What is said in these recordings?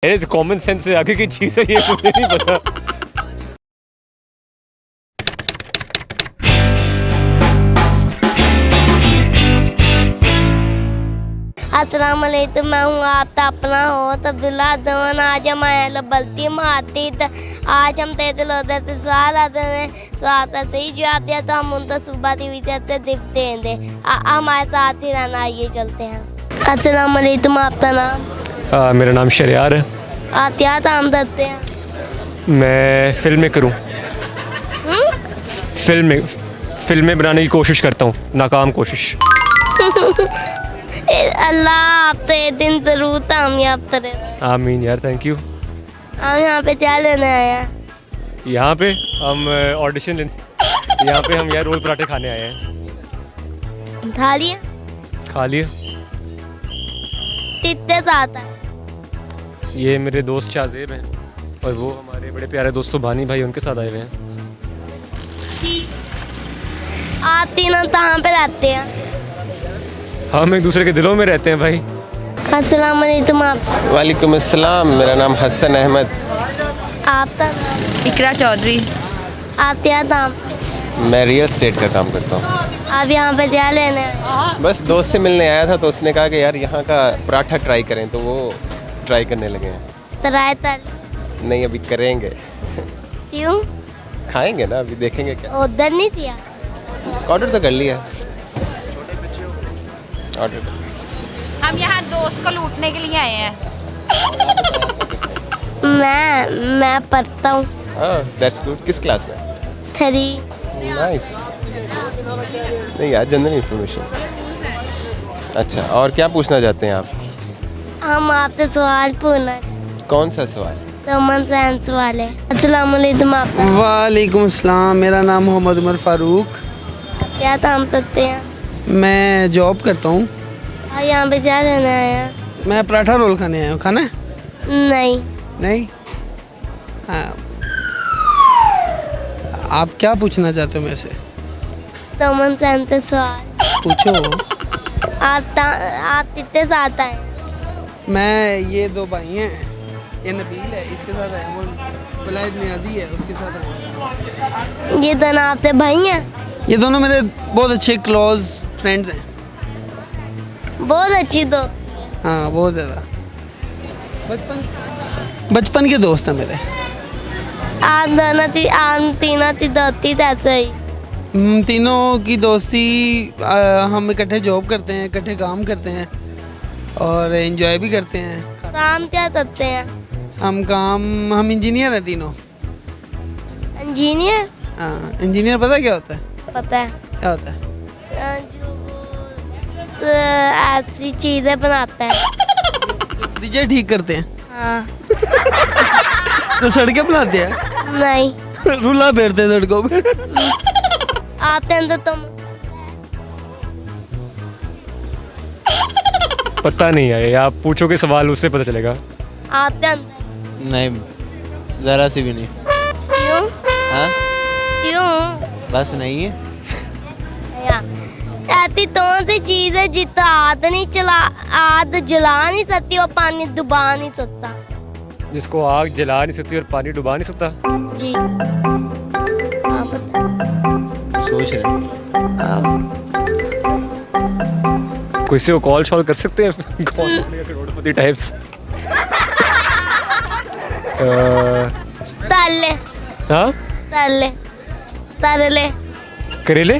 मेरे common sense से आगे की चीज़ है ये, मुझे नहीं पता। अस्सलाम वालेकुम, मैं हूँ आपका अपना होस्ट अब्दुल्ला दवन। आज हम आए लबलती महातीत। आज हम तेरे लोदर से सवाल आते हैं, सवाल का सही जवाब दिया तो हम उनको सुबह टीवी से टिप्स देंगे। हमारे साथ ही रहना, आइए चलते हैं। अस्सलाम वालेकुम, आपका नाम? मेरा नाम शरियार है। आप क्या काम करते हैं? मैं फिल्म मेकर हूँ। फिल्में बनाने की कोशिश करता हूँ, नाकाम कोशिश। अल्लाह आप एक दिन जरूर कामयाब करे। आमीन यार, थैंक यू। हम यहाँ पे क्या लेने आए हैं? यहाँ पे हम ऑडिशन लेने, यहाँ पे हम यार रोल पराठे खाने आए हैं। खा लिए? खा लिए। कितने साथ है? ये मेरे दोस्त शाहजेब हैं और वो हमारे बड़े प्यारे दोस्त सुभानी भाई, उनके साथ आए हुए हैं। आप तीनों कहाँ पे रहते हैं? हम एक दूसरे के दिलों में रहते हैं भाई। अस्सलाम वालेकुम, आप? वालेकुम अस्सलाम, मेरा नाम हसन अहमद। आपका नाम? इकरा चौधरी। आप क्या नाम? मैं रियल एस्टेट का काम करता हूँ। आप यहाँ पे क्या लेने आए? बस दोस्त से मिलने आया था तो उसने कहा कि यार यहाँ का पराठा ट्राई करें, तो वो ट्राई करने लगे हैं। तराय तल? नहीं, अभी करेंगे। क्यों? खाएंगे ना, अभी देखेंगे क्या। उधर नहीं दिया? ऑर्डर तो कर लिया। ऑर्डर हम यहाँ दोस्त को लूटने के लिए आए हैं। मैं पढ़ता हूँ। हाँ, दैट्स गुड। किस क्लास में? 3। नाइस। नहीं यार, जनरल इंफॉर्मेशन। अच्छा, और क्या पूछना चाहते हैं आप? हम आपसे सवाल पूछना, कौन सा सवाल? कॉमन सेंस वाले। अस्सलाम वालेकुम, आपका? वालेकुम अस्सलाम, मेरा नाम मोहम्मद उमर फ़ारूक। क्या काम करते हैं? मैं जॉब करता हूँ। और यहाँ पे क्या लेने आए हैं? मैं पराठा रोल खाने आया हूँ। खाना है? नहीं। नहीं? हाँ। आप क्या पूछना चाहते हो मेरे से? कॉमन सेंस से सवाल पूछो। आप कितने साथ आए? मैं, ये 2 भाई हैं, ये नबील है, इसके साथ है, वो वलायद नियाजी है, उसके साथ है। ये दोनों आपके भाई हैं? ये दोनों मेरे बहुत अच्छे क्लोज फ्रेंड्स हैं। बहुत अच्छी दोस्त। हाँ, बहुत ज़्यादा। बचपन के दोस्त हैं मेरे। आप तीनों की दोस्ती कैसे हुई? तीनों की दोस्ती, हम इकट्ठे जॉब करते हैं, इकट्ठे काम करते हैं और एंजॉय भी करते हैं। काम क्या करते हैं? हम इंजीनियर हैं तीनों। इंजीनियर? हाँ, इंजीनियर पता क्या होता है? पता है। क्या होता है? जो वो ऐसी चीजें बनाता है। डीजे ठीक करते हैं। हाँ। तो सड़कें बनाते हैं। नहीं। रूला फेरते हैं सड़कों पे। आते हैं तो तुम? पता नहीं है, आप पूछोगे सवाल उससे पता चलेगा। आते हैं? नहीं, ज़रा सी भी नहीं। क्यों? हाँ, क्यों? बस नहीं है। ऐसी कौन सी चीज है जितना आग जला नहीं सकती और पानी डुबा नहीं सकता? जिसको आग जला नहीं सकती और पानी डुबा नहीं सकता? जी। आप बताएं। सोच रहे किसी को कॉल शॉल कर सकते हैं? कॉल करोड़पति टाइप्स। ताले। हाँ, ताले। ताले। करेले।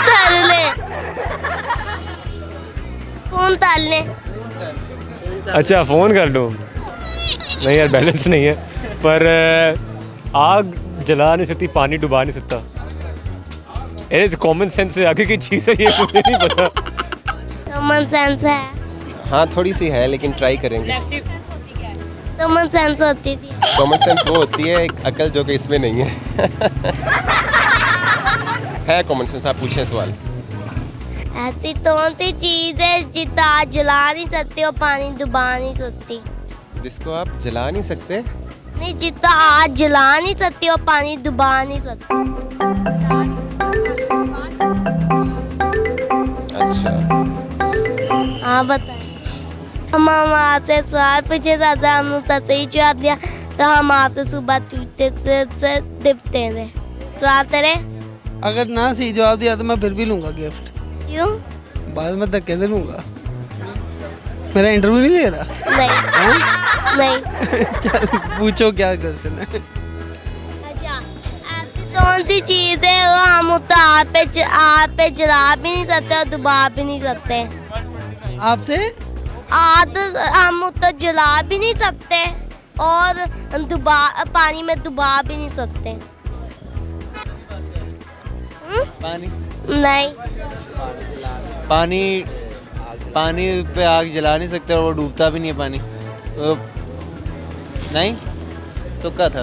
ताले। कौन ताले? अच्छा, फ़ोन कर दूँ? नहीं यार, बैलेंस नहीं है। पर आग जला नहीं सकती, पानी डुबा नहीं सकता। ये कॉमन सेंस से आगे की चीज़ है ये, मुझे नहीं पता। कॉमन सेंस है? हाँ, थोड़ी सी है लेकिन ट्राई करेंगे। कॉमन सेंस होती थी। कॉमन सेंस वो होती है, एक अकल जो कि इसमें नहीं है। है कॉमन सेंस। आप पूछें सवाल। ऐसी कौन सी चीज है जितना आग जला नहीं सकती और पानी डुबा नहीं सकती? जिसको आप जला नहीं सकते? नहीं, जितना आग जला नहीं सकती और पानी डुबा नहीं सकती। अच्छा, हाँ बताएं। हम आपसे सवाल पूछे था हमने तो सही जवाब दिया तो हम आपसे सुबह टूटते से दिखते थे। सवाल तेरे अगर ना सही जवाब दिया तो मैं फिर भी लूँगा गिफ्ट। क्यों? बाद में धक्के से लूँगा। मेरा इंटरव्यू नहीं ले रहा? नहीं नहीं। चल पूछो क्या क्वेश्चन है। अच्छा, ऐसी कौन सी चीज़ है वो हम तो आप पे जला भी नहीं सकते और डुबा भी नहीं सकते? आपसे आग हम तो जला भी नहीं सकते और पानी में डुबा भी नहीं सकते। पानी नहीं। पानी पानी पे आग जला नहीं सकते और वो डूबता भी नहीं है पानी तो नहीं तो क्या था।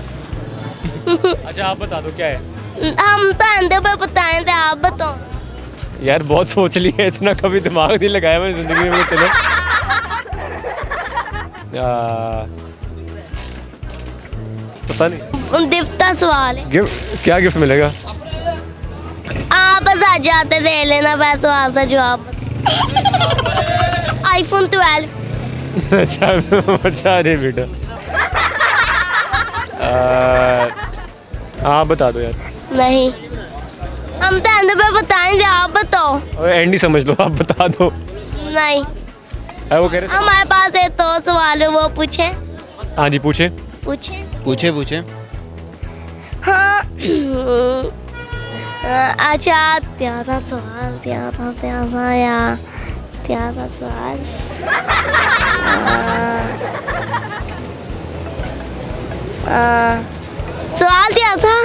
अच्छा आप बता दो क्या है। हम तो अंधे पे बताए थे, आप बताओ। यार बहुत सोच लिया, इतना कभी दिमाग नहीं लगाया मैंने जिंदगी में। चलो पता नहीं। दिफ्ता सवाल है। गिफ्ट क्या गिफ्ट मिलेगा? आप बता जाते दे लेना वह सवाल का जवाब। आईफोन 12। अच्छा अरे बेटा आप बता दो यार। नहीं, हम तो अंदर पे बताएंगे, आप बताओ। एंडी समझ लो, आप बता दो। नहीं, वो कह रहे हमारे पास एक तो सवाल है, वो पूछे। हाँ जी पूछे। पूछे पूछे पूछे। हाँ। अच्छा त्यादा सवाल त्यादा सवाल। सवाल क्या था?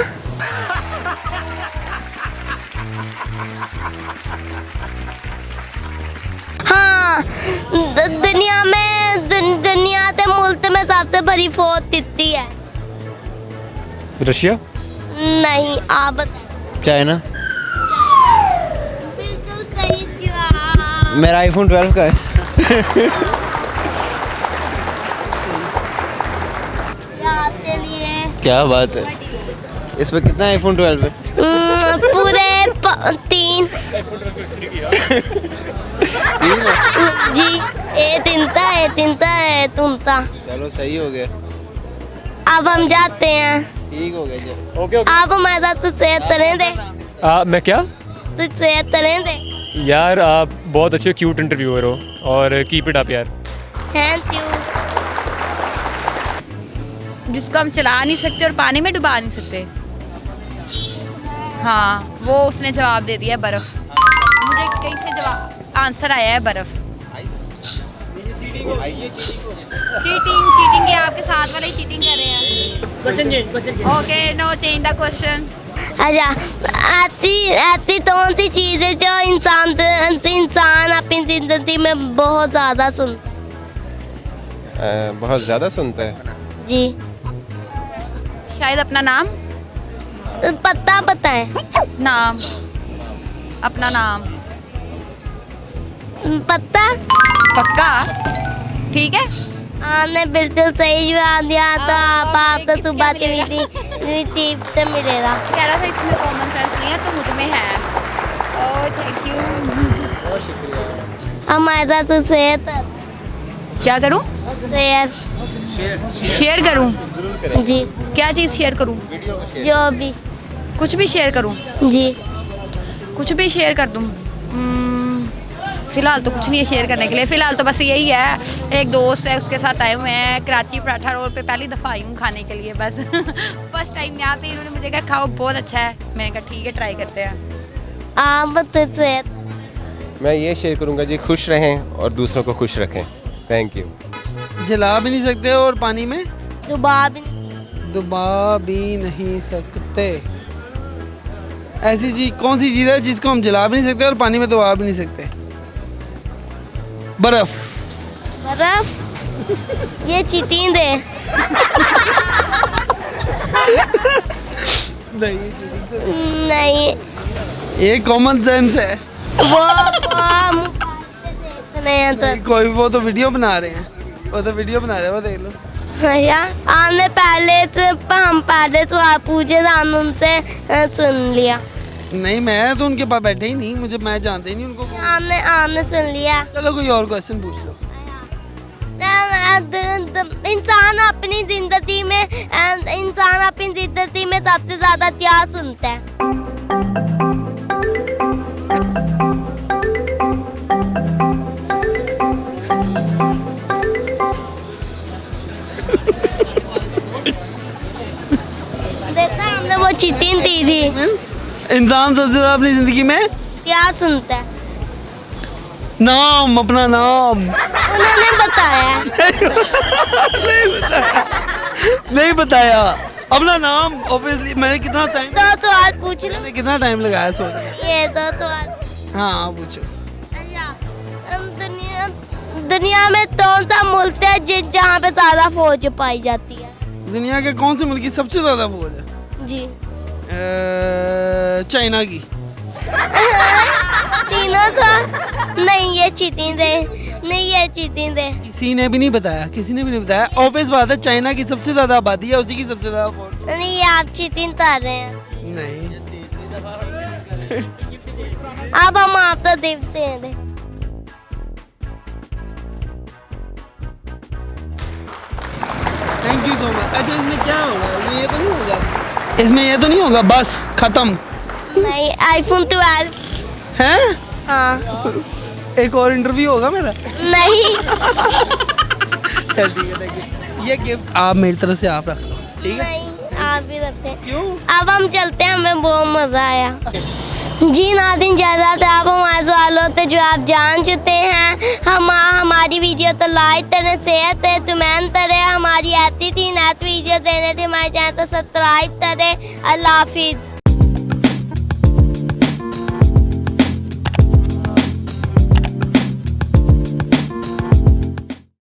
हाँ, दुनिया के मुल्क में सबसे बड़ी फौज कितनी है? रशिया? नहीं, आप बताओ। चाइना। बिल्कुल सही जवाब। मेरा आईफोन 12 का है। याद के लिए। क्या बात है। इस पे कितना आईफोन 12 पे? पूरे 3। जी, ए तिनता है तुमता। चलो सही हो गया। अब हम जाते हैं। ठीक हो गया जी। ओके आप हमारे साथ तो सेहत करें दे। मैं क्या? तो सेहत करें दे। यार आप बहुत अच्छे क्यूट इंटरव्यूअर हो और कीप इट अप यार। Thank you. जिसको हम चला नहीं सकते और पानी में डुबा नहीं सकते। हाँ, वो उसने जवाब दे दिया, बर्फ। मुझे कहीं से जवाब आंसर आया है, बर्फ। चीटिंग ये आपके साथ वाले ही चीटिंग कर रहे हैं। Okay, no change the question. अच्छा, ऐसी कौन सी चीज़ है जो इंसान अपनी जिंदगी में बहुत ज़्यादा सुनता है? बहुत ज़्यादा सुनता है। जी, शायद अपना नाम। पता बताएं। नाम, अपना नाम। पता? पक्का? ठीक है। आपने बिल्कुल सही जवाब दिया, तो आप सुबह टीप मिलेगा। कह रहा था इसमें कॉमन सेंस नहीं है, तो मुझ में है। Oh thank you. हमारे साथ तो सेहत। क्या करूं? शेयर करूं? जी। क्या चीज़ शेयर करूं? जो भी। कुछ भी शेयर करूं? जी। कुछ भी शेयर कर दूं? फ़िलहाल तो कुछ नहीं है शेयर करने के लिए। फ़िलहाल तो बस यही है, एक दोस्त है उसके साथ आए हुए हैं कराची पराठा रोड पे। पहली दफ़ा आई हूँ खाने के लिए, बस फर्स्ट टाइम यहाँ पे। इन्होंने मुझे कहा खाओ, बहुत अच्छा है। मैंने कहा ठीक है, ट्राई करते हैं। आप तो मैं ये शेयर करूँगा जी, खुश रहें और दूसरों को खुश रखें। Thank you. जला भी नहीं सकते और पानी में डुबा भी नहीं सकते। ऐसी चीज कौन सी चीज़ है जिसको हम जला भी नहीं सकते और पानी में डुबा भी नहीं सकते? बर्फ। ये चीटिंग दे। नहीं, ये कॉमन सेंस है। वो देखने हैं तो। कोई वो तो वीडियो बना रहे हैं, वो देख लो। भैया हमने हम पहले सवाल पूछे थे, हमने उनसे सुन लिया। नहीं, मैं तो उनके पास बैठे ही नहीं, मैं जानते ही नहीं उनको। हमने सुन लिया। चलो कोई और क्वेश्चन पूछ लो। इंसान अपनी जिंदगी में सबसे ज्यादा क्या सुनता है? देखा हमने वो चिटिन दी थी। इंसान सबसे ज़्यादा अपनी ज़िंदगी में क्या सुनता है? नाम, अपना नाम। उन्होंने बताया। नहीं बताया अपना नाम। ऑब्वियसली मैंने कितना टाइम तो सवाल पूछ लो। मैंने कितना टाइम लगाया सोचने में। ये तो सवाल। हाँ पूछो। अच्छा, दुनिया दुनिया में कौन सा मुल्क है जहाँ पे ज्यादा फौज पाई जाती है? दुनिया के कौन से मुल्क की सबसे ज़्यादा फौज है? जी। चाइना की। तीनों सवाल नहीं, ये चीटिंग है। नहीं, ये चीटिंग है। किसी ने भी नहीं बताया। ऑब्वियस बात है, चाइना की सबसे ज़्यादा आबादी है, उसी की सबसे ज़्यादा फौज। नहीं, ये आप चीटिंग कर रहे हैं। नहीं। अब हम आपको देखते हैं। Thank you so much. अच्छा इसमें क्या होगा? इसमें ये तो नहीं होगा? इसमें ये तो नहीं होगा? बस खत्म। नहीं, आईफोन 12 हैं? हाँ। एक और इंटरव्यू होगा मेरा? नहीं। चल ठीक है, थैंक यू। ये गिफ्ट आप मेरी तरफ से आप रख लो, ठीक है? नहीं, आप भी रखते हैं। क्यों? अब हम चलते हैं, हमें बहुत मजा आया। जी नाज़रीन, जैसा था आप हमारे सवालों से जो आप जान चुके हैं। हमारी वीडियो तो लाइक करें, शेयर करें, कमेंट करें। हमारी ऐसी थी नेक्स्ट वीडियो देने थे, हमारे चैनल को सब्सक्राइब करें। अल्लाह हाफिज़।